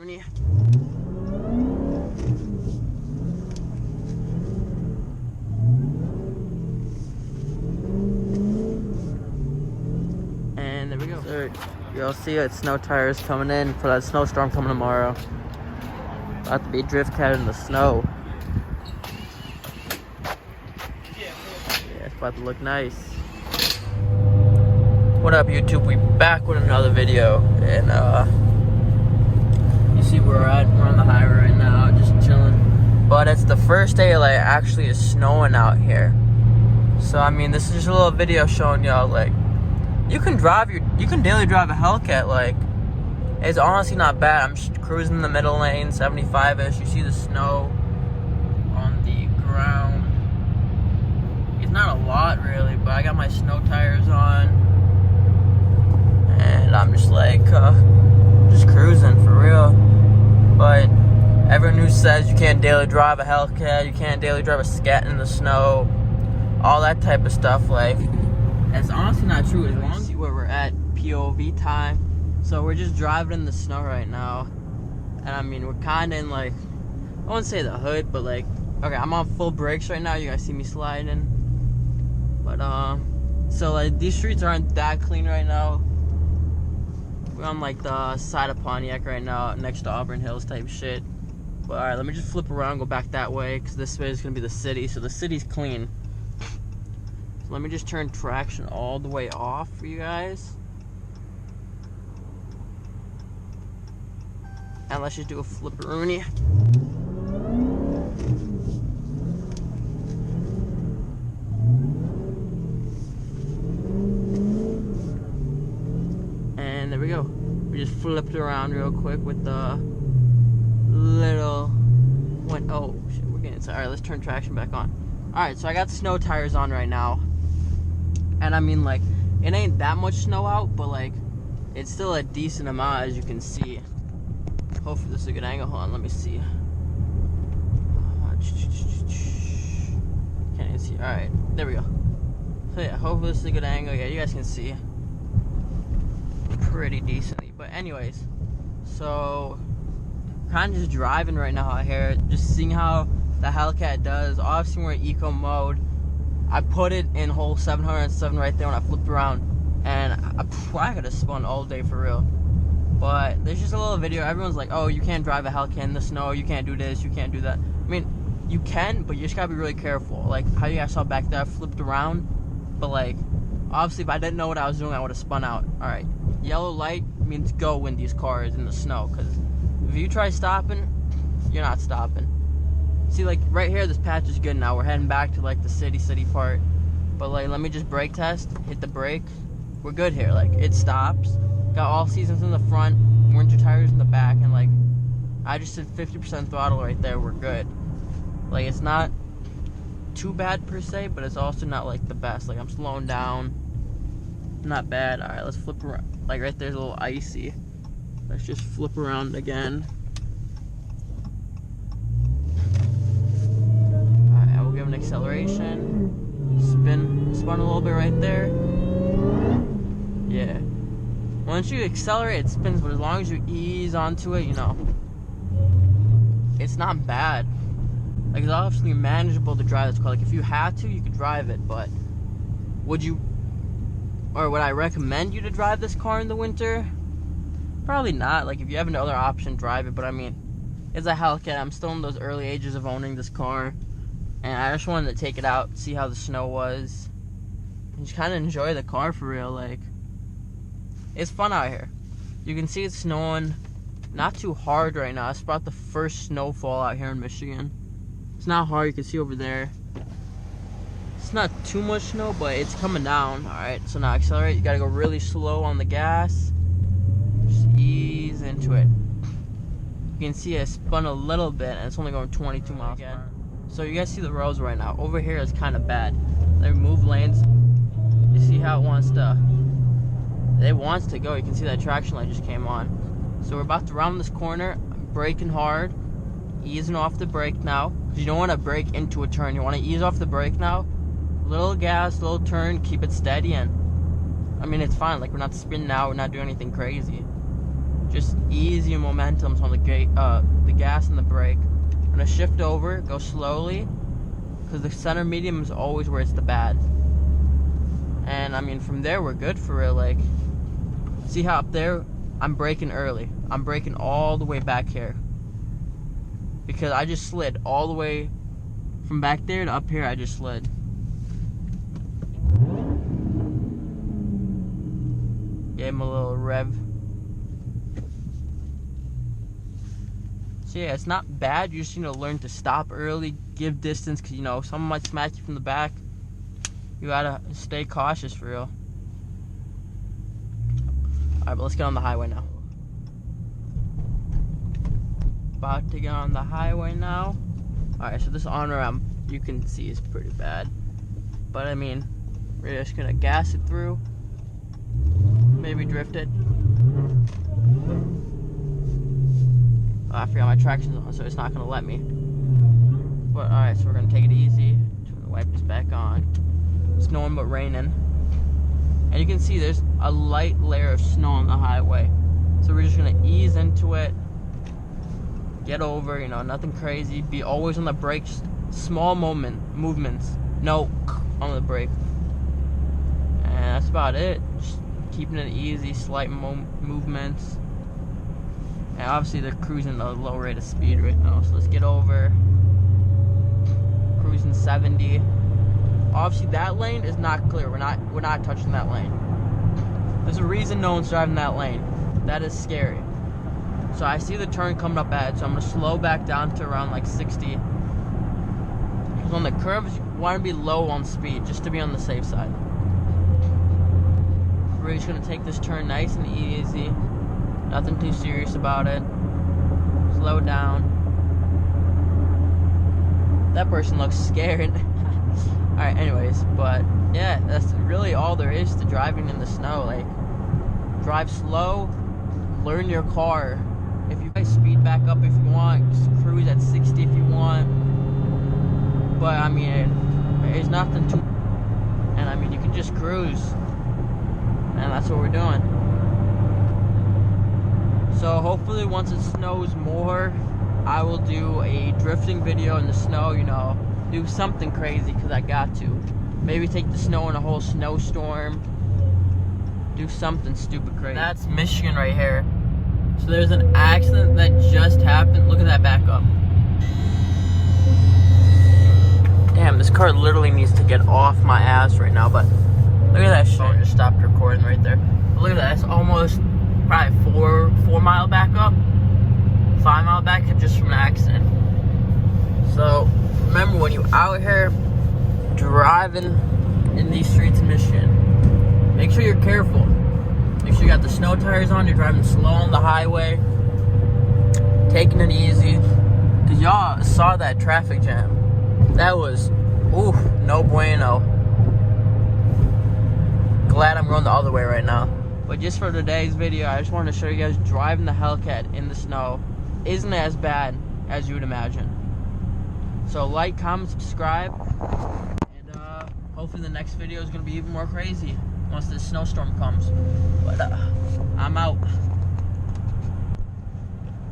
flipperoonie. And there we go. So you'll see it, snow tires coming in for that snowstorm coming tomorrow. About to be drift cat in the snow. Yeah, it's about to look nice. What up, YouTube? We back with another video, and you see where we're at. We're on the highway right now, just chilling. But it's the first day like actually is snowing out here. So I mean, this is just a little video showing y'all like you can daily drive a Hellcat. Like, it's honestly not bad. I'm just cruising in the middle lane, 75-ish. You see the snow on the ground. It's not a lot really, but I got my snow tires on, and I'm just like just cruising for real. But everyone who says you can't daily drive a Hellcat, you can't daily drive a scat in the snow, all that type of stuff, like, it's honestly not true. As long as where we're at POV time. So we're just driving in the snow right now, and I mean, we're kind of in like, I wouldn't say the hood, but like, okay, I'm on full brakes right now. You guys see me sliding, but so like these streets aren't that clean right now. We're on like the side of Pontiac right now, next to Auburn Hills type shit. But all right, let me just flip around, go back that way, because this way is gonna be the city. So the city's clean. So let me just turn traction all the way off for you guys. And let's just do a flipperoonie. And there we go. We just flipped around real quick with the little one. Oh shit, we're getting inside. Alright, let's turn traction back on. Alright, so I got snow tires on right now. And I mean, like, it ain't that much snow out, but like, it's still a decent amount, as you can see. Hopefully this is a good angle. Hold on, let me see. Can't even see. Alright, there we go. So yeah, hopefully this is a good angle. Yeah, you guys can see pretty decently. But anyways, so kind of just driving right now out here, just seeing how the Hellcat does. Obviously we're in eco mode. I put it in hole 707 right there when I flipped around, and I probably could have spun all day for real. But there's just a little video. Everyone's like, oh, you can't drive a Hellcat in the snow, you can't do this, you can't do that. I mean, you can, but you just gotta be really careful. Like how you guys saw back there, I flipped around, but like, obviously if I didn't know what I was doing, I would have spun out. Alright, yellow light means go in these cars in the snow, because if you try stopping, you're not stopping. See, like right here, this patch is good now. We're heading back to like the city part. But like, let me just brake test, hit the brake. We're good here. Like, it stops. Got all seasons in the front, winter tires in the back, and like, I just did 50% throttle right there. We're good. Like, it's not too bad per se, but it's also not like the best. Like, I'm slowing down. Not bad. All right, let's flip around. Like right there's a little icy. Let's just flip around again. Alright, we'll give an acceleration. Spun a little bit right there. Yeah. Once you accelerate, it spins, but as long as you ease onto it, you know, it's not bad. Like, it's obviously manageable to drive this car. Like, if you had to, you could drive it, but would I recommend you to drive this car in the winter? Probably not. Like, if you have another option, drive it. But I mean, it's a Hellcat. I'm still in those early ages of owning this car, and I just wanted to take it out, see how the snow was, and just kind of enjoy the car for real. Like, it's fun out here. You can see it's snowing, not too hard right now. It's about the first snowfall out here in Michigan. It's not hard. You can see over there. It's not too much snow, but it's coming down. Alright, so now accelerate. You gotta go really slow on the gas. Just ease into it. You can see it spun a little bit, and it's only going 22 miles per hour. So you guys see the roads right now. Over here is kind of bad. They move lanes. You see how it wants to go. You can see that traction light just came on. So we're about to round this corner. I'm braking hard, easing off the brake now, because you don't want to brake into a turn. You want to ease off the brake now. Little gas, little turn, keep it steady, and I mean, it's fine. Like, we're not spinning out, we're not doing anything crazy. just easy momentums on the gas and the brake. I'm gonna shift over, go slowly, because the center medium is always where it's the bad. And I mean, from there we're good for real. Like, see how up there I'm braking early. I'm braking all the way back here because I just slid all the way from back there to up here. I just slid. Gave him a little rev. So yeah, it's not bad. You just need to learn to stop early, give distance, because you know someone might smack you from the back. You gotta stay cautious for real. Alright, but let's get on the highway now. About to get on the highway now. Alright, so this on-ramp you can see is pretty bad. But I mean, we're just gonna gas it through. Maybe drift it. Oh, I forgot my traction's on, so it's not gonna let me. But alright, so we're gonna take it easy. Turn the wipers back on. It's snowing but raining. And you can see there's a light layer of snow on the highway. So we're just gonna ease into it. Get over, you know, nothing crazy. Be always on the brakes. Small movements. No on the brake. And that's about it. Just keeping it easy, slight movements. And obviously they're cruising at a low rate of speed right now. So let's get over. Cruising 70. Obviously that lane is not clear. We're not touching that lane. There's a reason no one's driving that lane. That is scary. So I see the turn coming up ahead, so I'm gonna slow back down to around like 60. Because on the curves you want to be low on speed just to be on the safe side. We're just gonna take this turn nice and easy. Nothing too serious about it. Slow down. That person looks scared. Alright, anyways, but yeah, that's really all there is to driving in the snow. Like, drive slow, learn your car. If you guys speed back up if you want, just cruise at 60 if you want. But I mean, there's nothing too, and I mean, you can just cruise. And that's what we're doing. So hopefully once it snows more, I will do a drifting video in the snow, you know, do something crazy because I got to. Maybe take the snow in a whole snowstorm. Do something stupid crazy. That's Michigan right here. So there's an accident that just happened. Look at that backup. Damn, this car literally needs to get off my ass right now, but look at that shit. I just stopped recording right there. But look at that, it's almost probably 4 mile backup. 5 mile backup just from an accident. So remember, when you're out here driving in these streets in Michigan, make sure you're careful. Make sure you got the snow tires on, you're driving slow on the highway, taking it easy. Cause y'all saw that traffic jam. That was, ooh, no bueno. Glad I'm going the other way right now. But just for today's video, I just wanted to show you guys driving the Hellcat in the snow isn't as bad as you would imagine. So like, comment, subscribe, and hopefully the next video is going to be even more crazy once this snowstorm comes. But I'm out.